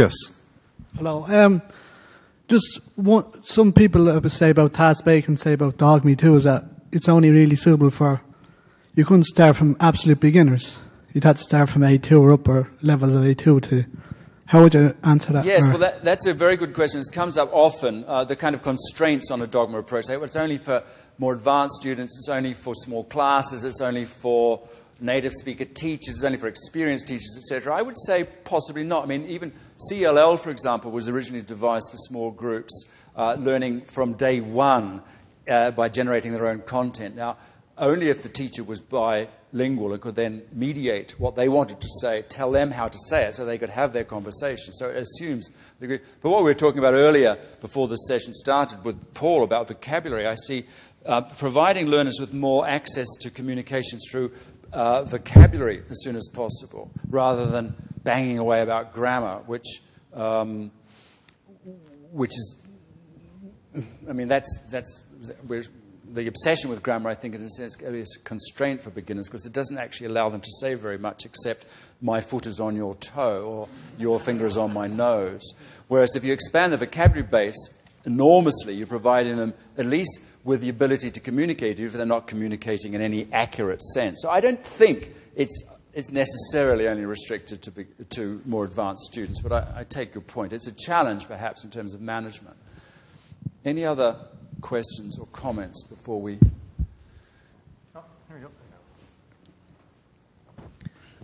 Yes. Hello. Some people would say about task-based and say about Dogme too is that it's only really suitable for, you couldn't start from absolute beginners. You'd have to start from A2 or upper levels of A2 to, how would you answer that? Yes, well, that's a very good question. It comes up often, the kind of constraints on a dogma approach. It's only for more advanced students, it's only for small classes, it's only for native speaker teachers, it's only for experienced teachers, etc. I would say possibly not. I mean, even CLL, for example, was originally devised for small groups, learning from day one by generating their own content. Now, only if the teacher was bilingual and could then mediate what they wanted to say, tell them how to say it so they could have their conversation. So it assumes the degree. But what we were talking about earlier, before this session started with Paul about vocabulary, I see providing learners with more access to communications through vocabulary as soon as possible, rather than banging away about grammar, which is, I mean, that's the obsession with grammar, I think, in a sense, is a constraint for beginners because it doesn't actually allow them to say very much except my foot is on your toe or your finger is on my nose. Whereas if you expand the vocabulary base enormously, you're providing them at least with the ability to communicate, even if they're not communicating in any accurate sense. So I don't think it's necessarily only restricted to more advanced students, but I take your point. It's a challenge, perhaps, in terms of management. Any other questions or comments before we... Oh, here we go.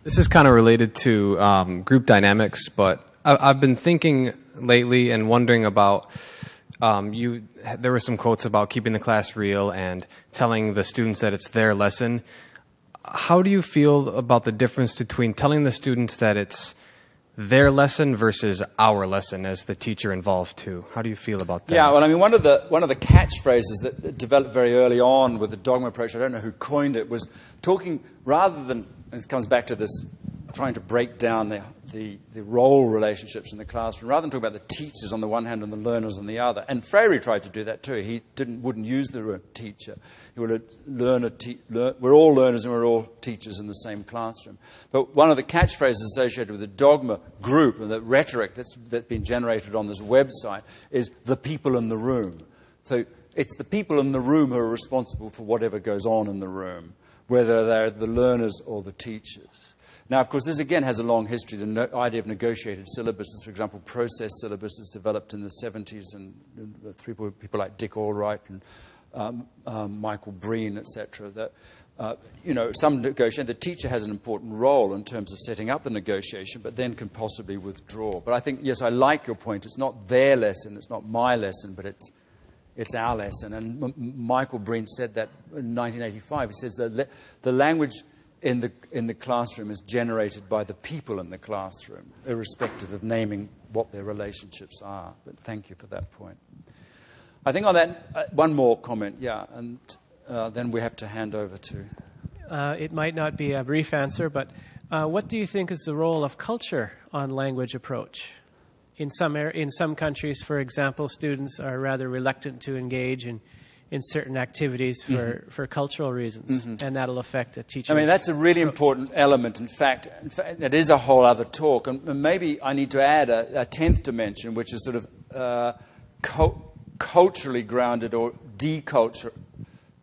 This is kind of related to group dynamics, but I've been thinking lately and wondering about... there were some quotes about keeping the class real and telling the students that it's their lesson. How do you feel about the difference between telling the students that it's their lesson versus our lesson as the teacher involved too? How do you feel about that? Yeah, well, I mean, one of the catchphrases that developed very early on with the dogma approach, I don't know who coined it, was talking rather than, and it comes back to this, trying to break down the role relationships in the classroom, rather than talk about the teachers on the one hand and the learners on the other. And Freire tried to do that too. He wouldn't use the word teacher. He would we're all learners and we're all teachers in the same classroom. But one of the catchphrases associated with the dogma group and the rhetoric that's been generated on this website is the people in the room. So it's the people in the room who are responsible for whatever goes on in the room, whether they're the learners or the teachers. Now, of course, this again has a long history. The idea of negotiated syllabuses, for example, process syllabuses developed in the 70s, and people like Dick Allwright and Michael Breen, etc. That some negotiation. The teacher has an important role in terms of setting up the negotiation, but then can possibly withdraw. But I think, yes, I like your point. It's not their lesson, it's not my lesson, but it's our lesson. And Michael Breen said that in 1985. He says that the language in the classroom is generated by the people in the classroom, irrespective of naming what their relationships are. But thank you for that point. I think on that, one more comment, yeah, and then we have to hand over to... It might not be a brief answer, but what do you think is the role of culture on language approach? In some countries, for example, students are rather reluctant to engage in certain activities for cultural reasons, and that'll affect a teacher's... I mean, that's a really important element. In fact, it is a whole other talk. And maybe I need to add a 10th dimension, which is sort of culturally grounded or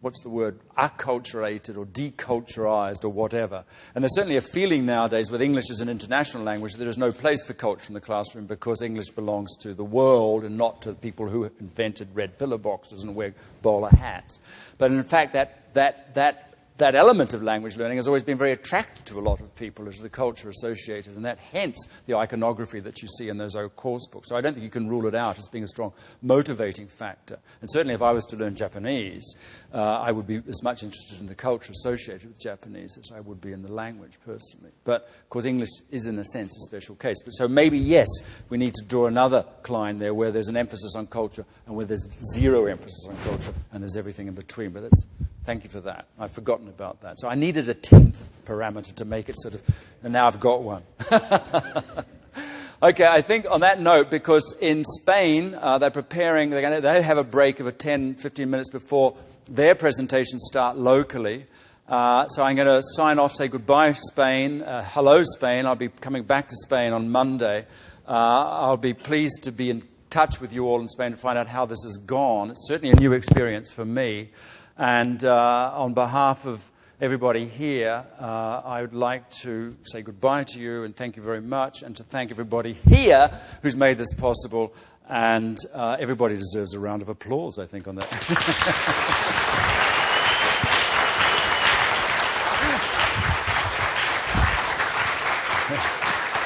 acculturated or deculturized or whatever. And there's certainly a feeling nowadays with English as an international language that there is no place for culture in the classroom because English belongs to the world and not to the people who invented red pillar boxes and wear bowler hats. But in fact, that element of language learning has always been very attractive to a lot of people as the culture associated, and that hence the iconography that you see in those old course books. So I don't think you can rule it out as being a strong motivating factor. And certainly if I was to learn Japanese, I would be as much interested in the culture associated with Japanese as I would be in the language personally. But of course English is in a sense a special case. But so maybe yes, we need to draw another line there where there's an emphasis on culture and where there's zero emphasis on culture and there's everything in between. But thank you for that. I've forgotten about that. So I needed a 10th parameter to make it sort of, and now I've got one. Okay, I think on that note, because in Spain, they're preparing, they have a break of 10, 15 minutes before their presentations start locally. So I'm going to sign off, say goodbye, Spain. Hello, Spain. I'll be coming back to Spain on Monday. I'll be pleased to be in touch with you all in Spain to find out how this has gone. It's certainly a new experience for me. And on behalf of everybody here, I would like to say goodbye to you and thank you very much, and to thank everybody here who's made this possible. And everybody deserves a round of applause, I think, on that.